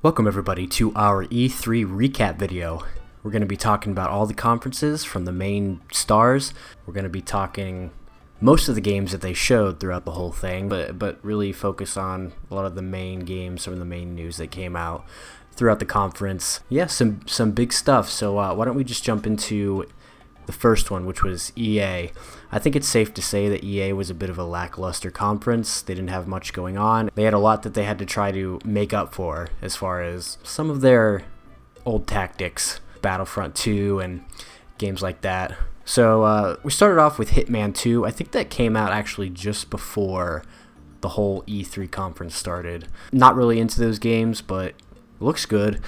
Welcome everybody to our E3 recap video. We're going to be talking about all the conferences from the main stars. We're going to be talking most of the games that they showed throughout the whole thing, but really focus on a lot of the main games from the main news that came out throughout the conference. Yeah, some big stuff. So why don't we just jump into the first one, which was EA. I think it's safe to say that EA was a bit of a lackluster conference. They didn't have much going on. They had a lot that they had to try to make up for as far as some of their old tactics, Battlefront 2 and games like that. So we started off with Hitman 2. I think that came out actually just before the whole E3 conference started. Not really into those games, but looks good.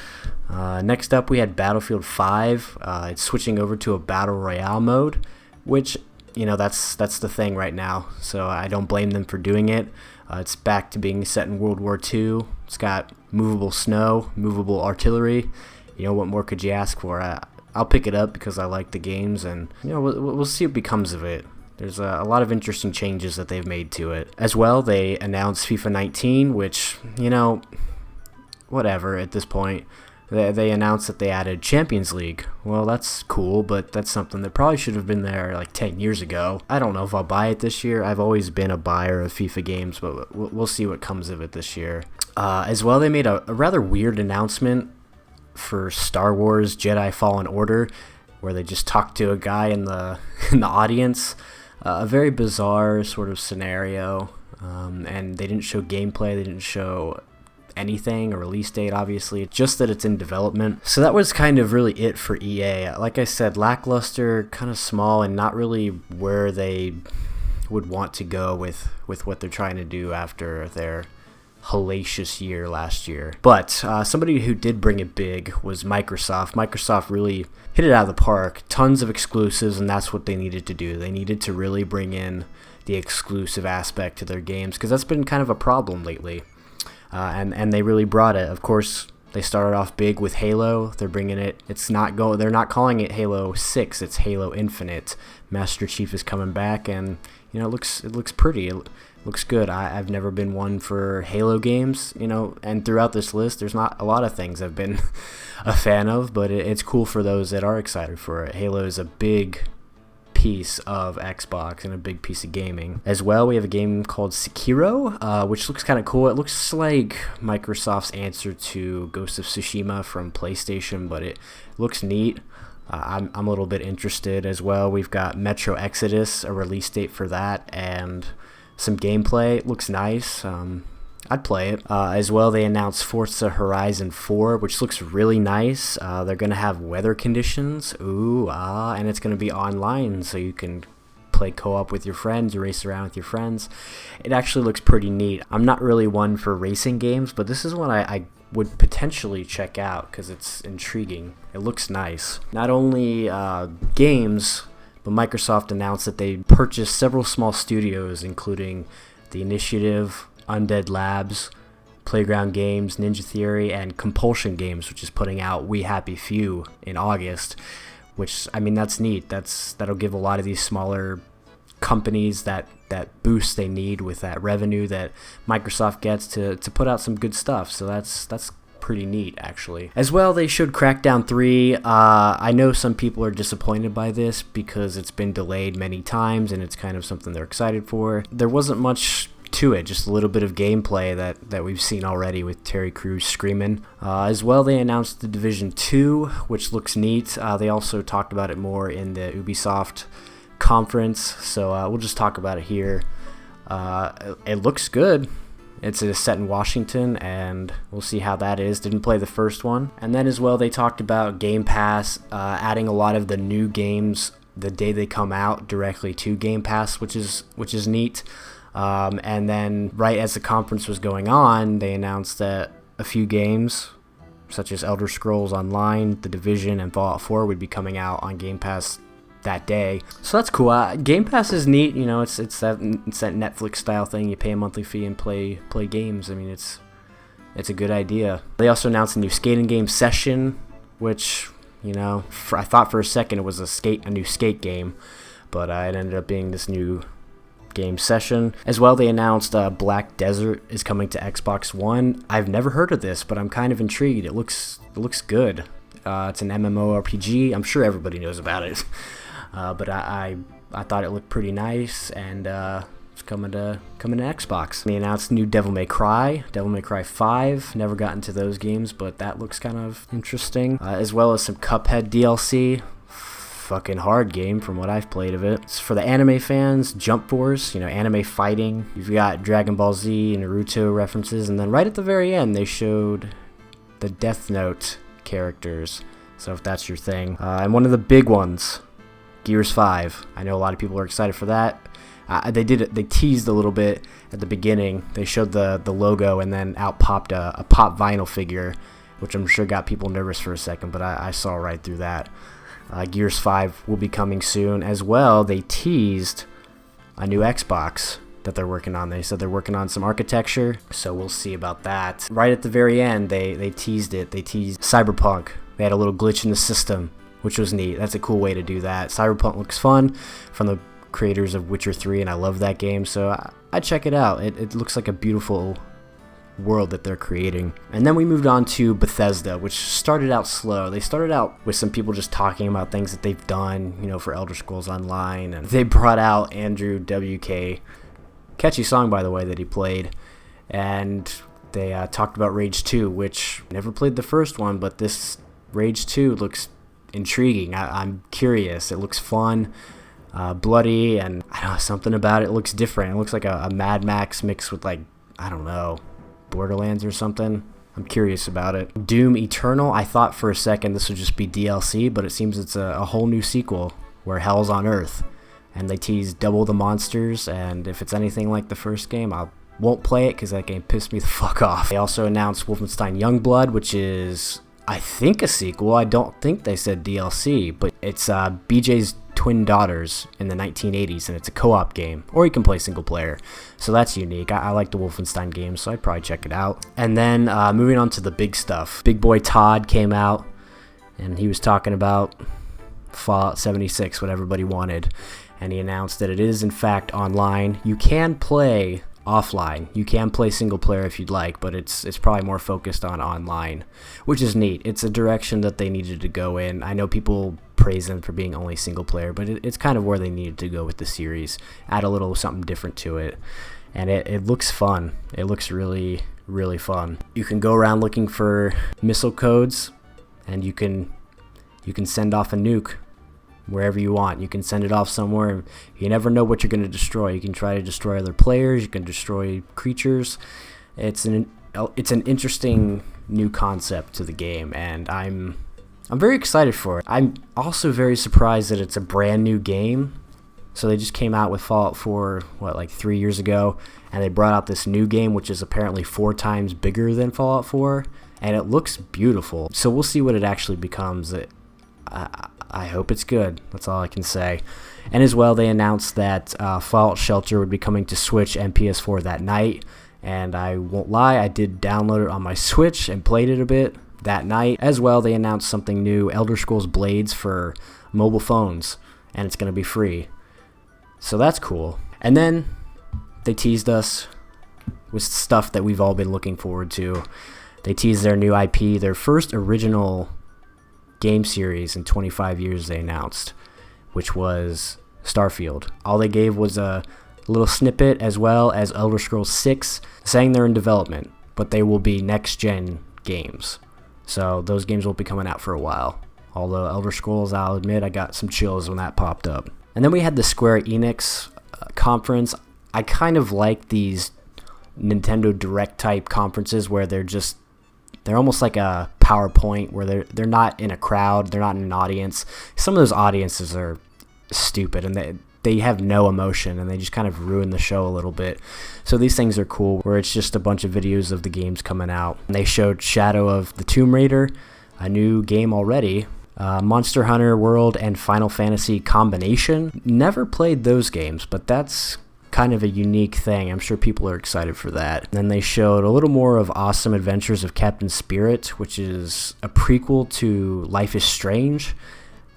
Next up, we had Battlefield 5. It's switching over to a Battle Royale mode, which, you know, that's the thing right now, so I don't blame them for doing it. It's back to being set in World War II. It's got movable snow, movable artillery. You know, what more could you ask for? I'll pick it up because I like the games, and, you know, we'll see what becomes of it. There's a lot of interesting changes that they've made to it. As well, they announced FIFA 19, which, you know, whatever at this point. They announced that they added Champions League. Well, that's cool, but that's something that probably should have been there like 10 years ago. I don't know if I'll buy it this year. I've always been a buyer of FIFA games, but we'll see what comes of it this year. As well, they made a rather weird announcement for Star Wars Jedi Fallen Order, where they just talked to a guy in the audience. A very bizarre sort of scenario, and they didn't show gameplay. They didn't show anything, a release date, obviously, just that it's in development. So that was kind of really it for EA. Like I said, lackluster, kind of small, and not really where they would want to go with what they're trying to do after their hellacious year last year. But somebody who did bring it big was Microsoft. Microsoft really hit it out of the park. Tons of exclusives, and that's what they needed to do. They needed to really bring in the exclusive aspect to their games, because that's been kind of a problem lately. And they really brought it. Of course, they started off big with Halo. They're bringing it. They're not calling it Halo 6. It's Halo Infinite. Master Chief is coming back, and you know, it looks pretty. It looks good. I've never been one for Halo games, you know, and throughout this list, there's not a lot of things I've been a fan of, but it's cool for those that are excited for it. Halo is a big piece of Xbox and a big piece of gaming. As well, we have a game called Sekiro, which looks kind of cool. It looks like Microsoft's answer to Ghost of Tsushima from PlayStation, but it looks neat. I'm a little bit interested as well. We've got Metro Exodus, a release date for that, and some gameplay. It looks nice. I'd play it. As well, they announced Forza Horizon 4, which looks really nice. They're going to have weather conditions. And it's going to be online, so you can play co-op with your friends, race around with your friends. It actually looks pretty neat. I'm not really one for racing games, but this is one I would potentially check out because it's intriguing. It looks nice. Not only games, but Microsoft announced that they purchased several small studios, including The Initiative, Undead Labs, Playground Games, Ninja Theory, and Compulsion Games, which is putting out We Happy Few in August, which, I mean, that's neat. That'll give a lot of these smaller companies that boost they need with that revenue that Microsoft gets to put out some good stuff. So that's pretty neat, actually. As well, they showed Crackdown 3. I know some people are disappointed by this because it's been delayed many times and it's kind of something they're excited for. There wasn't much to it, just a little bit of gameplay that we've seen already with Terry Crews screaming. As well, they announced The Division 2, which looks neat. They also talked about it more in the Ubisoft conference, so we'll just talk about it here. It looks good. It's set in Washington, and we'll see how that is. Didn't play the first one. And then as well, they talked about Game Pass, adding a lot of the new games the day they come out directly to Game Pass, which is neat. And then right as the conference was going on, they announced that a few games, such as Elder Scrolls Online, The Division, and Fallout 4 would be coming out on Game Pass that day. So that's cool. Game Pass is neat. You know, it's that Netflix style thing. You pay a monthly fee and play games. I mean, it's a good idea. They also announced a new skating game, Session, which, you know, I thought for a second it was a new skate game, but it ended up being this new game session. As well, they announced Black Desert is coming to Xbox One. I've never heard of this, but I'm kind of intrigued. It looks good. It's an MMORPG. I'm sure everybody knows about it, but I thought it looked pretty nice, and it's coming to Xbox. They announced new Devil May Cry 5. Never got into those games, but that looks kind of interesting. As well as some Cuphead DLC. Fucking hard game from what I've played of it. It's for the anime fans, Jump Force, anime fighting. You've got Dragon Ball Z and Naruto references, and then right at the very end they showed the Death Note characters. So if that's your thing. And one of the big ones, Gears 5. I know a lot of people are excited for that. They teased a little bit at the beginning. They showed the logo, and then out popped a pop vinyl figure, which I'm sure got people nervous for a second, but I saw right through that. Gears 5 will be coming soon. As well, they teased a new Xbox that they're working on. They said they're working on some architecture, so we'll see about that. Right at the very end, they teased it. They teased Cyberpunk. They had a little glitch in the system, which was neat. That's a cool way to do that. Cyberpunk looks fun, from the creators of Witcher 3, and I love that game, so I'd check it out. It looks like a beautiful world that they're creating. And then we moved on to Bethesda, which started out slow. They started out with some people just talking about things that they've done, for Elder Scrolls Online, and they brought out Andrew WK. Catchy song, by the way, that he played. And they talked about Rage 2, which never played the first one, but this Rage 2 looks intriguing. I'm curious. It looks fun, bloody, and I don't know, something about it looks different. It looks like a Mad Max mixed with, I don't know, Borderlands or something. I'm curious about it. Doom Eternal, I thought for a second this would just be DLC, but it seems it's a whole new sequel where hell's on Earth. And they teased double the monsters, and if it's anything like the first game, I won't play it because that game pissed me the fuck off. They also announced Wolfenstein Youngblood, which is, I think, a sequel. I don't think they said DLC, but it's BJ's twin daughters in the 1980s, and it's a co-op game, or you can play single player, so that's unique. I like the Wolfenstein games, so I'd probably check it out. And then moving on to the big stuff, Big Boy Todd came out, and he was talking about Fallout 76, what everybody wanted, and he announced that it is in fact online. You can play offline, you can play single player if you'd like, but it's probably more focused on online, which is neat. It's a direction that they needed to go in. I know people praise them for being only single player, but it's kind of where they needed to go with the series. Add a little something different to it, and it looks fun. It looks really, really fun. You can go around looking for missile codes, and you can send off a nuke wherever you want. You can send it off somewhere, and you never know what you're going to destroy. You can try to destroy other players, you can destroy creatures. It's an interesting new concept to the game, and I'm very excited for it. I'm also very surprised that it's a brand new game. So they just came out with Fallout 4, 3 years ago, and they brought out this new game, which is apparently 4 times bigger than Fallout 4, and it looks beautiful. So we'll see what it actually becomes. I hope it's good. That's all I can say. And as well, they announced that Fallout Shelter would be coming to Switch and PS4 that night. And I won't lie, I did download it on my Switch and played it a bit that night. As well, they announced something new, Elder Scrolls Blades for mobile phones, and it's going to be free. So that's cool. And then they teased us with stuff that we've all been looking forward to. They teased their new IP, their first original game series in 25 years they announced, which was Starfield. All they gave was a little snippet, as well as Elder Scrolls 6, saying they're in development, but they will be next-gen games. So those games won't be coming out for a while. Although Elder Scrolls, I'll admit, I got some chills when that popped up. And then we had the Square Enix conference. I kind of like these Nintendo Direct type conferences where they're almost like a PowerPoint, where they're not in a crowd, they're not in an audience. Some of those audiences are stupid, and they have no emotion, and they just kind of ruin the show a little bit. So these things are cool, where it's just a bunch of videos of the games coming out. And they showed Shadow of the Tomb Raider, a new game already, Monster Hunter World and Final Fantasy Combination. Never played those games, but that's kind of a unique thing. I'm sure people are excited for that. And then they showed a little more of Awesome Adventures of Captain Spirit, which is a prequel to Life is Strange.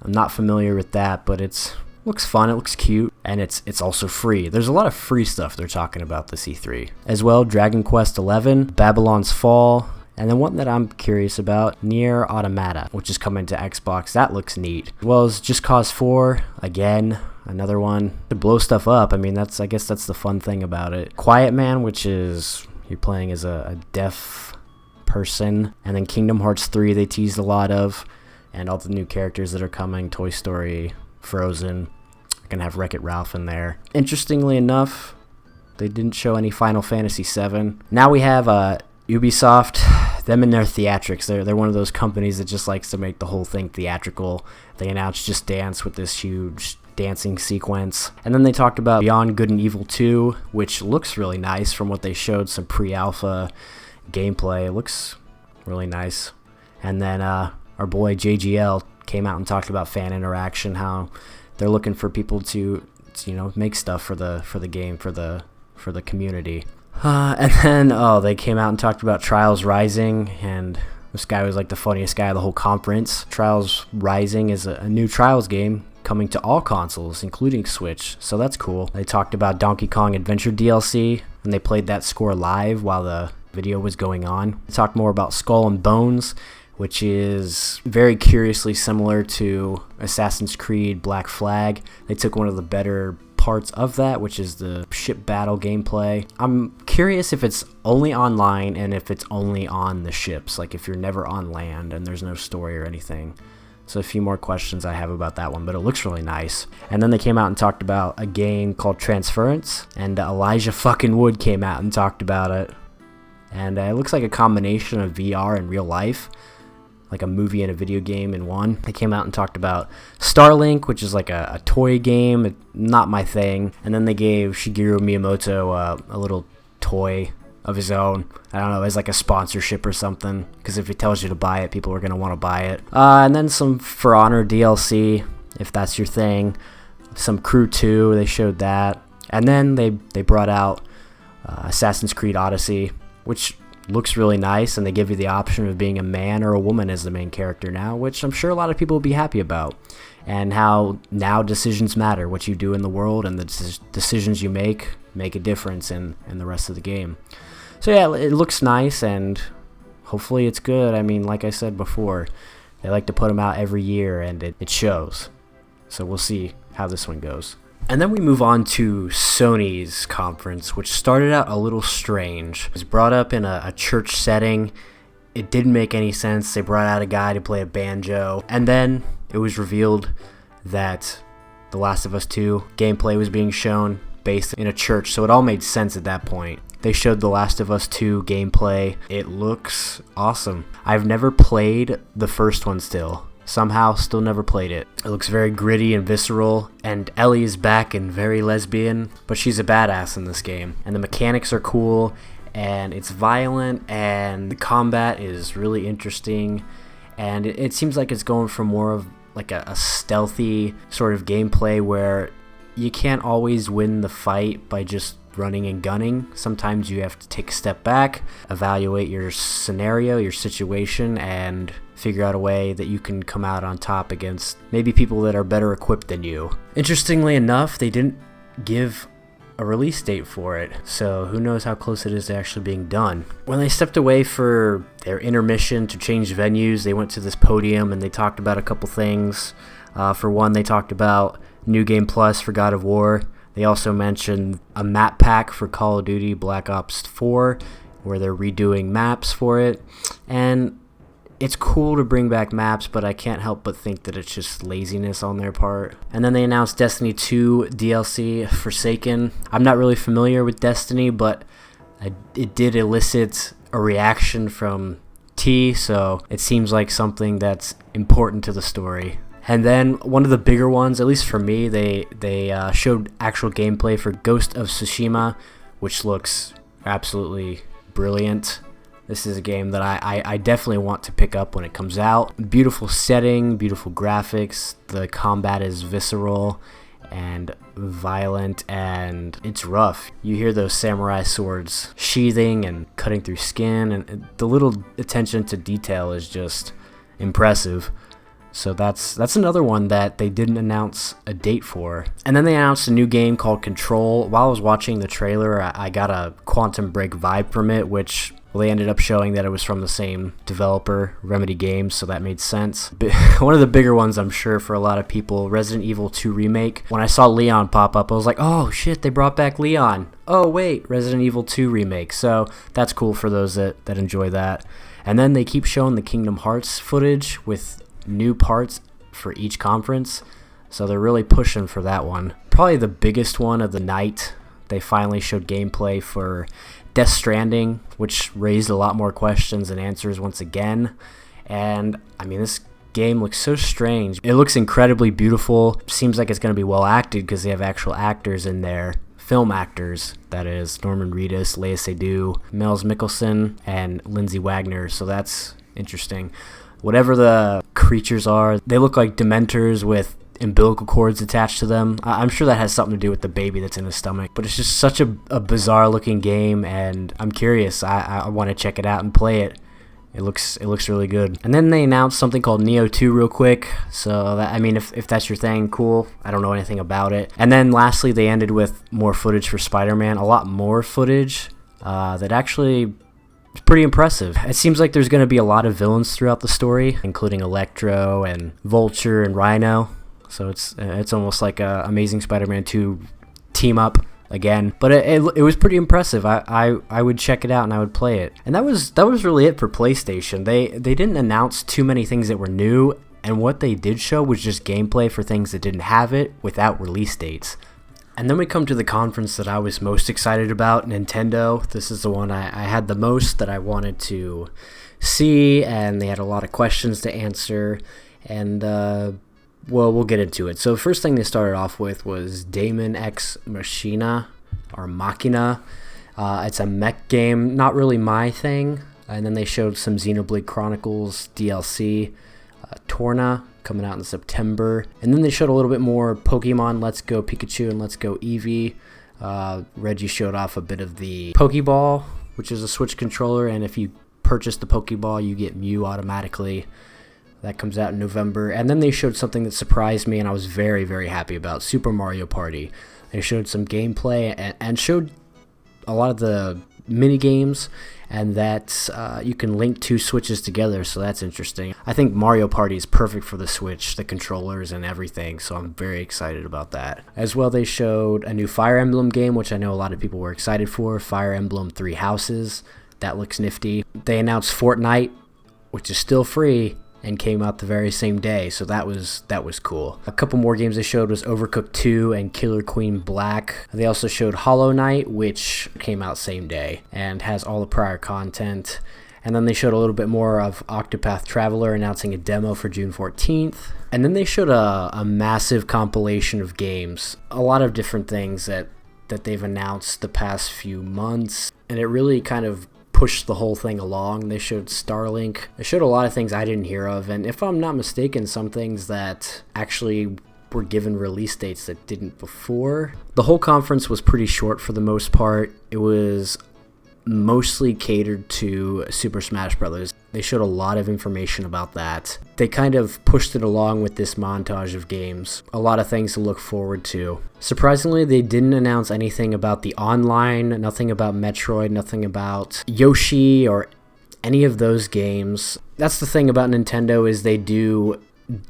I'm not familiar with that, but it looks fun, it looks cute, and it's also free. There's a lot of free stuff they're talking about this E3. As well, Dragon Quest XI, Babylon's Fall, and then one that I'm curious about, Nier Automata, which is coming to Xbox. That looks neat. As well as Just Cause 4, again, another one to blow stuff up. I mean, I guess that's the fun thing about it. Quiet Man, which is you're playing as a deaf person. And then Kingdom Hearts 3 they teased a lot of, and all the new characters that are coming, Toy Story, Frozen. Gonna have Wreck-It Ralph in there. Interestingly enough, they didn't show any Final Fantasy VII. Now we have Ubisoft, them and their theatrics. They're one of those companies that just likes to make the whole thing theatrical. They announced Just Dance with this huge dancing sequence. And then they talked about Beyond Good and Evil 2, which looks really nice from what they showed, some pre-alpha gameplay. It looks really nice. And then our boy JGL came out and talked about fan interaction, how they're looking for people to make stuff for the game, for the community. And then they came out and talked about Trials Rising, and this guy was like the funniest guy of the whole conference. Trials Rising is a new Trials game coming to all consoles, including Switch, so that's cool. They talked about Donkey Kong Adventure DLC, and they played that score live while the video was going on. They talked more about Skull and Bones, which is very curiously similar to Assassin's Creed Black Flag. They took one of the better parts of that, which is the ship battle gameplay. I'm curious if it's only online and if it's only on the ships, like if you're never on land and there's no story or anything. So a few more questions I have about that one, but it looks really nice. And then they came out and talked about a game called Transference, and Elijah fucking Wood came out and talked about it. And it looks like a combination of VR and real life, like a movie and a video game in one. They came out and talked about Starlink, which is like a toy game, not my thing. And then they gave Shigeru Miyamoto a little toy of his own. I don't know, as like a sponsorship or something, because if it tells you to buy it, people are going to want to buy it. And then some For Honor DLC, if that's your thing. Some Crew 2, they showed that. And then they brought out Assassin's Creed Odyssey, which looks really nice, and they give you the option of being a man or a woman as the main character now, which I'm sure a lot of people will be happy about. And how now decisions matter. What you do in the world and the decisions you make a difference in the rest of the game. So yeah, it looks nice, and hopefully it's good. I mean, like I said before, they like to put them out every year, and it shows. So we'll see how this one goes. And then we move on to Sony's conference, which started out a little strange. It was brought up in a church setting. It didn't make any sense. They brought out a guy to play a banjo, and then it was revealed that The Last of Us 2 gameplay was being shown based in a church, so it all made sense at that point. They showed The Last of Us 2 gameplay. It looks awesome. I've never played the first one still. Somehow, still never played it. It looks very gritty and visceral, and Ellie is back and very lesbian, but she's a badass in this game. And the mechanics are cool, and it's violent, and the combat is really interesting, and it seems like it's going for more of like a stealthy sort of gameplay where you can't always win the fight by just running and gunning. Sometimes you have to take a step back, evaluate your scenario, your situation, and figure out a way that you can come out on top against maybe people that are better equipped than you. Interestingly enough, they didn't give a release date for it, so who knows how close it is to actually being done. When they stepped away for their intermission to change venues, they went to this podium and they talked about a couple things. For one, they talked about New Game Plus for God of War. They also mentioned a map pack for Call of Duty Black Ops 4, where they're redoing maps for it. And it's cool to bring back maps, but I can't help but think that it's just laziness on their part. And then they announced Destiny 2 DLC, Forsaken. I'm not really familiar with Destiny, but it did elicit a reaction from T, so it seems like something that's important to the story. And then one of the bigger ones, at least for me, they showed actual gameplay for Ghost of Tsushima, which looks absolutely brilliant. This is a game that I definitely want to pick up when it comes out. Beautiful setting, beautiful graphics, the combat is visceral and violent, and it's rough. You hear those samurai swords sheathing and cutting through skin, and the little attention to detail is just impressive. So that's another one that they didn't announce a date for. And then they announced a new game called Control. While I was watching the trailer, I got a Quantum Break vibe from it, which, well, they ended up showing that it was from the same developer, Remedy Games, so that made sense. One of the bigger ones, I'm sure, for a lot of people, Resident Evil 2 Remake. When I saw Leon pop up, I was like, oh shit, they brought back Leon. Oh wait, Resident Evil 2 Remake. So that's cool for those that enjoy that. And then they keep showing the Kingdom Hearts footage with new parts for each conference. So they're really pushing for that one. Probably the biggest one of the night, they finally showed gameplay for Death Stranding, which raised a lot more questions and answers once again. And I mean, this game looks so strange. It looks incredibly beautiful. Seems like it's going to be well acted because they have actual actors in there. Film actors, that is. Norman Reedus, Lea Seydoux, Mels Mikkelsen, and Lindsay Wagner. So that's interesting. Whatever the creatures are, they look like Dementors with umbilical cords attached to them. I'm sure that has something to do with the baby that's in his stomach, but it's just such a bizarre looking game, and I'm curious. I want to check it out and play it. It looks really good. And then they announced something called Neo 2 real quick. So that, I mean, if that's your thing, cool. I don't know anything about it. And then lastly, they ended with more footage for Spider-Man. A lot more footage that actually is pretty impressive. It seems like there's going to be a lot of villains throughout the story, including Electro and Vulture and Rhino. So it's almost like a Amazing Spider-Man 2 team up again. But it was pretty impressive. I would check it out and I would play it. And that was really it for PlayStation. They didn't announce too many things that were new, and what they did show was just gameplay for things that didn't have it without release dates. And then we come to the conference that I was most excited about, Nintendo. This is the one I had the most that I wanted to see, and they had a lot of questions to answer. And well, we'll get into it. So the first thing they started off with was Daemon X Machina, or Machina. It's a mech game, not really my thing. And then they showed some Xenoblade Chronicles DLC, Torna, coming out in September. And then they showed a little bit more Pokemon Let's Go Pikachu and Let's Go Eevee. Reggie showed off a bit of the Pokeball, which is a Switch controller, and if you purchase the Pokeball, you get Mew automatically. That comes out in November. And then they showed something that surprised me and I was very, very happy about, Super Mario Party. They showed some gameplay and showed a lot of the mini games, and that you can link two Switches together, so that's interesting. I think Mario Party is perfect for the Switch, the controllers and everything, so I'm very excited about that. As well, they showed a new Fire Emblem game, which I know a lot of people were excited for, Fire Emblem Three Houses. That looks nifty. They announced Fortnite, which is still free, and came out the very same day, so that was cool. A couple more games they showed was Overcooked 2 and Killer Queen Black. They also showed Hollow Knight, which came out same day and has all the prior content. And then they showed a little bit more of Octopath Traveler, announcing a demo for June 14th. And then they showed a massive compilation of games, a lot of different things that they've announced the past few months, and it really kind of pushed the whole thing along. They showed Starlink. They showed a lot of things I didn't hear of, and if I'm not mistaken, some things that actually were given release dates that didn't before. The whole conference was pretty short for the most part. It was mostly catered to Super Smash Bros. They showed a lot of information about that. They kind of pushed it along with this montage of games. A lot of things to look forward to. Surprisingly, they didn't announce anything about the online, nothing about Metroid, nothing about Yoshi or any of those games. That's the thing about Nintendo, is they do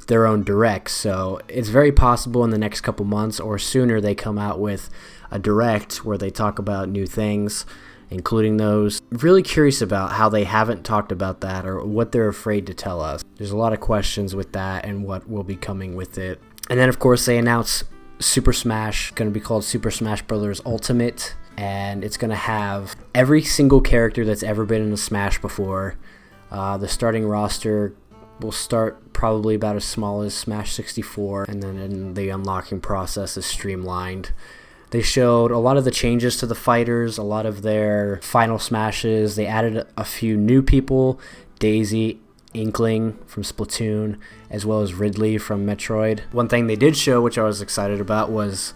their own directs, so it's very possible in the next couple months or sooner they come out with a direct where they talk about new things, including those. I'm really curious about how they haven't talked about that or what they're afraid to tell us. There's a lot of questions with that and what will be coming with it. And then of course they announced Super Smash, going to be called Super Smash Bros. Ultimate, and it's going to have every single character that's ever been in a Smash before. The starting roster will start probably about as small as Smash 64, and then the unlocking process is streamlined. They showed a lot of the changes to the fighters, a lot of their final smashes. They added a few new people, Daisy, Inkling from Splatoon, as well as Ridley from Metroid. One thing they did show, which I was excited about, was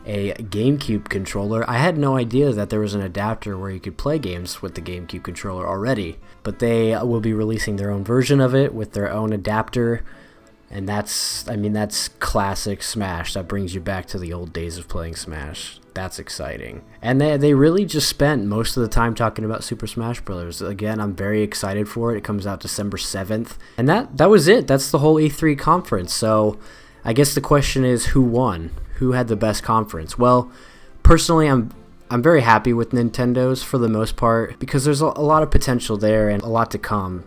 a GameCube controller. I had no idea that there was an adapter where you could play games with the GameCube controller already, but they will be releasing their own version of it with their own adapter. And that's classic Smash. That brings you back to the old days of playing Smash. That's exciting. And they really just spent most of the time talking about Super Smash Bros. Again, I'm very excited for it. It comes out December 7th. And that was it. That's the whole E3 conference. So I guess the question is, who won? Who had the best conference? Well, personally, I'm very happy with Nintendo's for the most part, because there's a lot of potential there and a lot to come.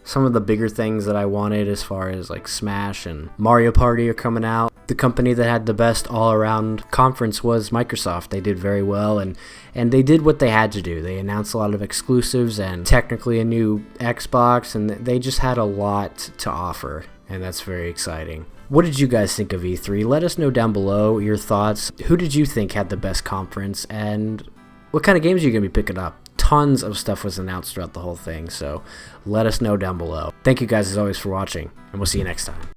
Some of the bigger things that I wanted, as far as like Smash and Mario Party, are coming out. The company that had the best all-around conference was Microsoft. They did very well, and they did what they had to do. They announced a lot of exclusives and technically a new Xbox, and they just had a lot to offer, and that's very exciting. What did you guys think of E3? Let us know down below your thoughts. Who did you think had the best conference, and what kind of games are you going to be picking up? Tons of stuff was announced throughout the whole thing, so let us know down below. Thank you guys as always for watching, and we'll see you next time.